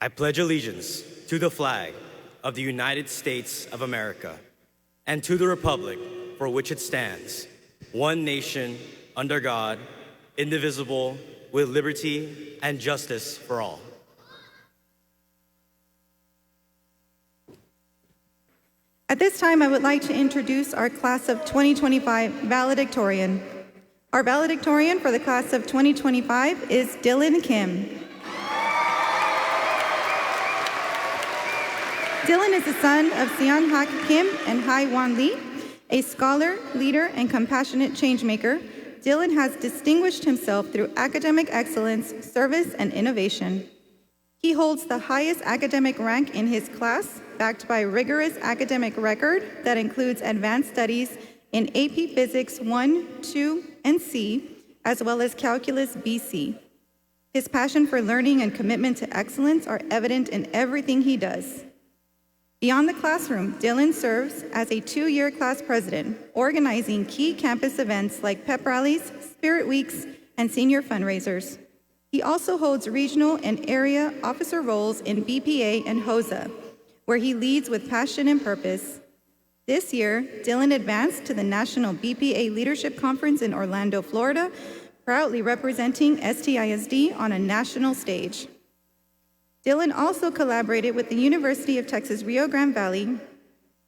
I pledge allegiance to the flag of the United States of America and to the republic for which it stands, one nation, under God, indivisible, with liberty and justice for all. At this time, I would like to introduce our class of 2025 valedictorian. Our valedictorian for the class of 2025 is Dylan Kim. Dylan is the son of Seon Hak Kim and Hai Wan Lee. A scholar, leader, and compassionate changemaker, Dylan has distinguished himself through academic excellence, service, and innovation. He holds the highest academic rank in his class, backed by a rigorous academic record that includes advanced studies in AP Physics 1, 2, and C, as well as Calculus BC. His passion for learning and commitment to excellence are evident in everything he does. Beyond the classroom, Dylan serves as a 2-year class president, organizing key campus events like pep rallies, spirit weeks, and senior fundraisers. He also holds regional and area officer roles in BPA and HOSA, where he leads with passion and purpose. This year, Dylan advanced to the National BPA Leadership Conference in Orlando, Florida, proudly representing STISD on a national stage. Dylan also collaborated with the University of Texas Rio Grande Valley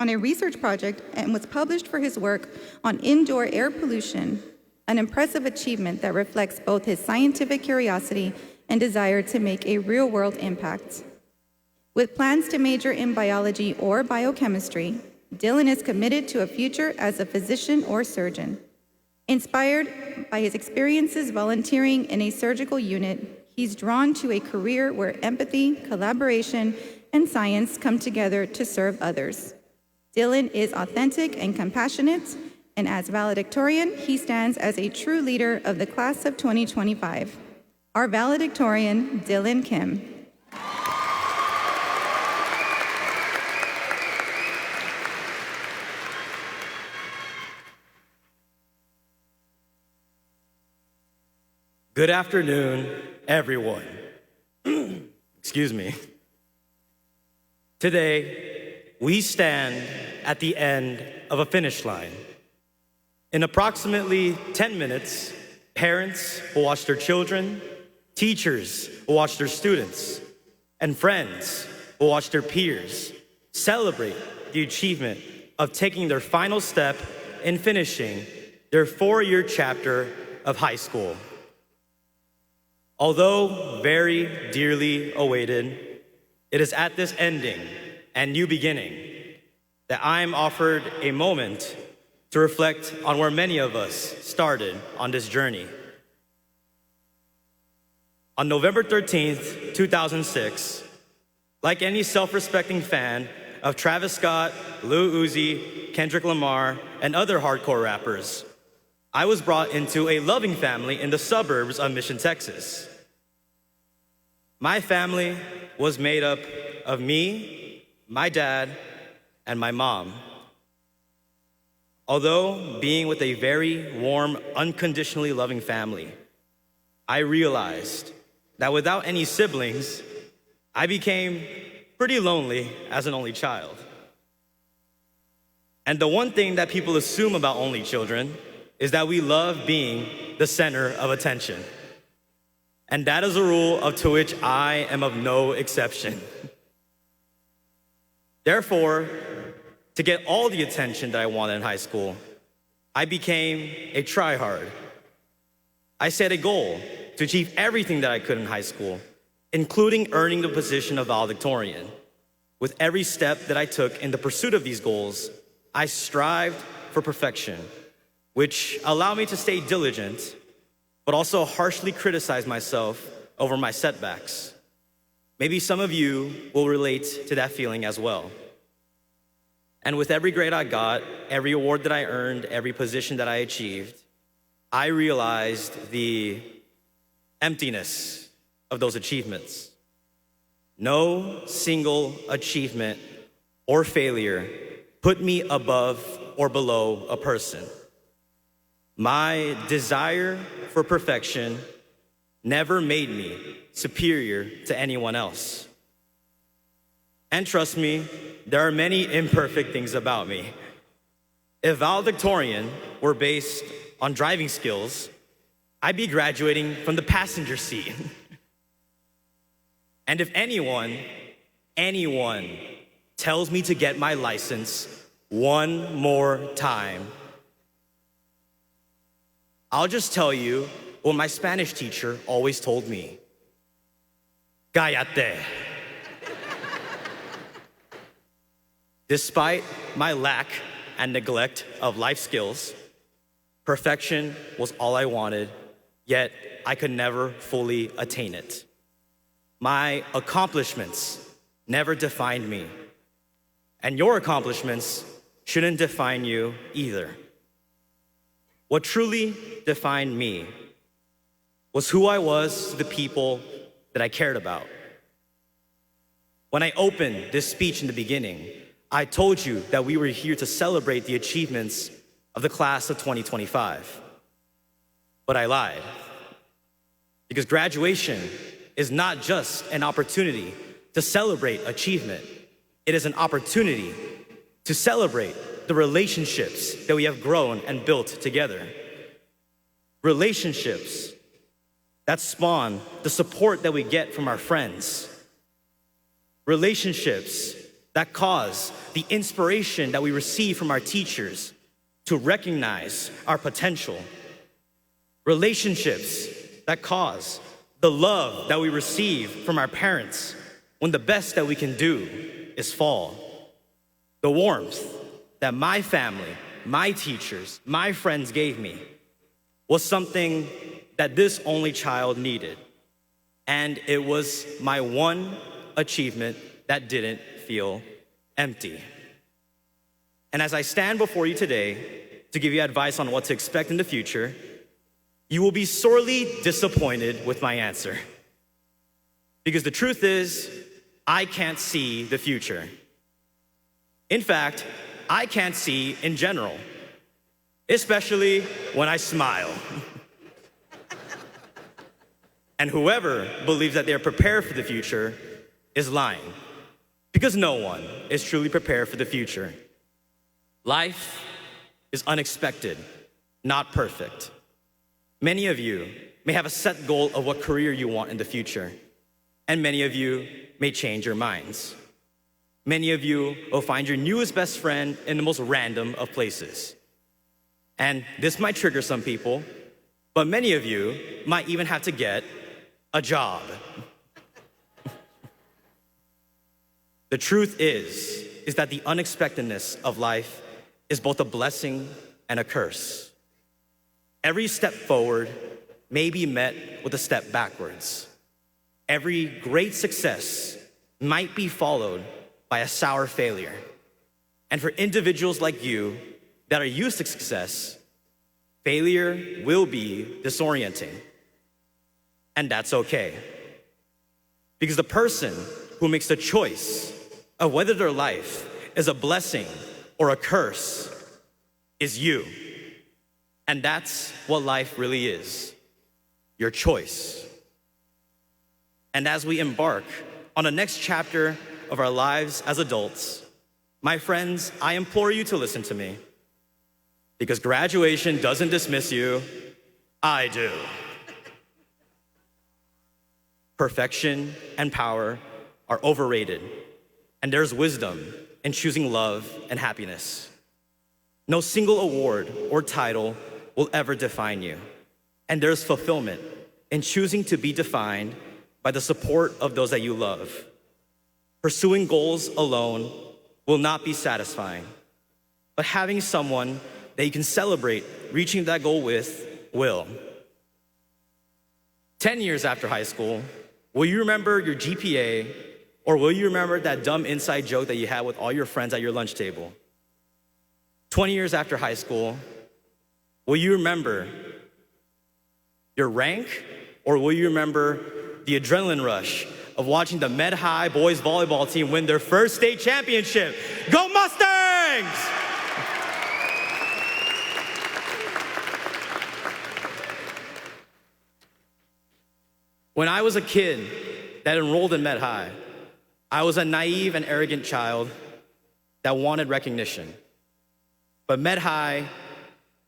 on a research project and was published for his work on indoor air pollution, an impressive achievement that reflects both his scientific curiosity and desire to make a real-world impact. With plans to major in biology or biochemistry, Dylan is committed to a future as a physician or surgeon. Inspired by his experiences volunteering in a surgical unit, he's drawn to a career where empathy, collaboration, and science come together to serve others. Dylan is authentic and compassionate, and as valedictorian, he stands as a true leader of the class of 2025. Our valedictorian, Dylan Kim. Good afternoon, everyone. Excuse me. Today, we stand at the end of a finish line. In approximately 10 minutes, parents will watch their children, teachers will watch their students, and friends will watch their peers celebrate the achievement of taking their final step in finishing their 4-year chapter of high school. Although very dearly awaited, it is at this ending and new beginning that I am offered a moment to reflect on where many of us started on this journey. On November 13th, 2006, like any self-respecting fan of Travis Scott, Lil Uzi, Kendrick Lamar, and other hardcore rappers, I was brought into a loving family in the suburbs of Mission, Texas. My family was made up of me, my dad, and my mom. Although being with a very warm, unconditionally loving family, I realized that without any siblings, I became pretty lonely as an only child. And the one thing that people assume about only children is that we love being the center of attention. And that is a rule to which I am of no exception. Therefore, to get all the attention that I wanted in high school, I became a tryhard. I set a goal to achieve everything that I could in high school, including earning the position of valedictorian. With every step that I took in the pursuit of these goals, I strived for perfection, which allowed me to stay diligent, but also harshly criticize myself over my setbacks. Maybe some of you will relate to that feeling as well. And with every grade I got, every award that I earned, every position that I achieved, I realized the emptiness of those achievements. No single achievement or failure put me above or below a person. My desire for perfection never made me superior to anyone else. And trust me, there are many imperfect things about me. If valedictorian were based on driving skills, I'd be graduating from the passenger seat. And if anyone tells me to get my license one more time, I'll just tell you what my Spanish teacher always told me. Cállate. Despite my lack and neglect of life skills, perfection was all I wanted, yet I could never fully attain it. My accomplishments never defined me, and your accomplishments shouldn't define you either. What truly defined me was who I was to the people that I cared about. When I opened this speech in the beginning, I told you that we were here to celebrate the achievements of the class of 2025. But I lied. Because graduation is not just an opportunity to celebrate achievement. It is an opportunity to celebrate the relationships that we have grown and built together. Relationships that spawn the support that we get from our friends. Relationships that cause the inspiration that we receive from our teachers to recognize our potential. Relationships that cause the love that we receive from our parents when the best that we can do is fall. The warmth that my family, my teachers, my friends gave me was something that this only child needed. And it was my one achievement that didn't feel empty. And as I stand before you today to give you advice on what to expect in the future, you will be sorely disappointed with my answer. Because the truth is, I can't see the future. In fact, I can't see in general, especially when I smile. And whoever believes that they're prepared for the future is lying, because no one is truly prepared for the future. Life is unexpected, not perfect. Many of you may have a set goal of what career you want in the future, and many of you may change your minds. Many of you will find your newest best friend in the most random of places. And this might trigger some people, but many of you might even have to get a job. The truth is that the unexpectedness of life is both a blessing and a curse. Every step forward may be met with a step backwards. Every great success might be followed by a sour failure. And for individuals like you that are used to success, failure will be disorienting. And that's okay. Because the person who makes the choice of whether their life is a blessing or a curse is you. And that's what life really is, your choice. And as we embark on the next chapter of our lives as adults, my friends, I implore you to listen to me. Because graduation doesn't dismiss you, I do. Perfection and power are overrated, and there's wisdom in choosing love and happiness. No single award or title will ever define you, and there's fulfillment in choosing to be defined by the support of those that you love. Pursuing goals alone will not be satisfying, but having someone that you can celebrate reaching that goal with will. 10 years after high school, will you remember your GPA, or will you remember that dumb inside joke that you had with all your friends at your lunch table? 20 years after high school, will you remember your rank, or will you remember the adrenaline rush of watching the Med High boys volleyball team win their first state championship? Go Mustangs! When I was a kid that enrolled in Med High, I was a naive and arrogant child that wanted recognition. But Med High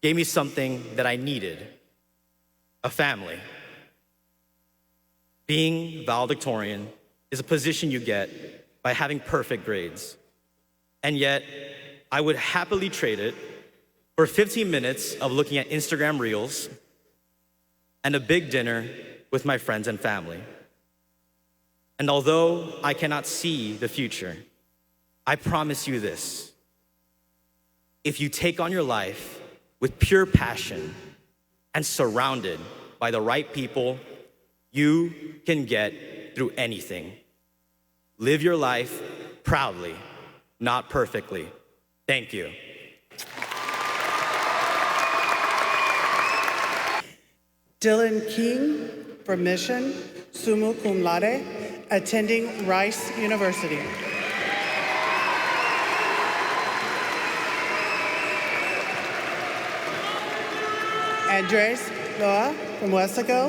gave me something that I needed, a family. Being valedictorian is a position you get by having perfect grades. And yet, I would happily trade it for 15 minutes of looking at Instagram Reels and a big dinner with my friends and family. And although I cannot see the future, I promise you this: if you take on your life with pure passion and surrounded by the right people, you can get through anything. Live your life proudly, not perfectly. Thank you. Dylan King, from Mission, summa cum laude, attending Rice University. Andres Loa, from Wesco,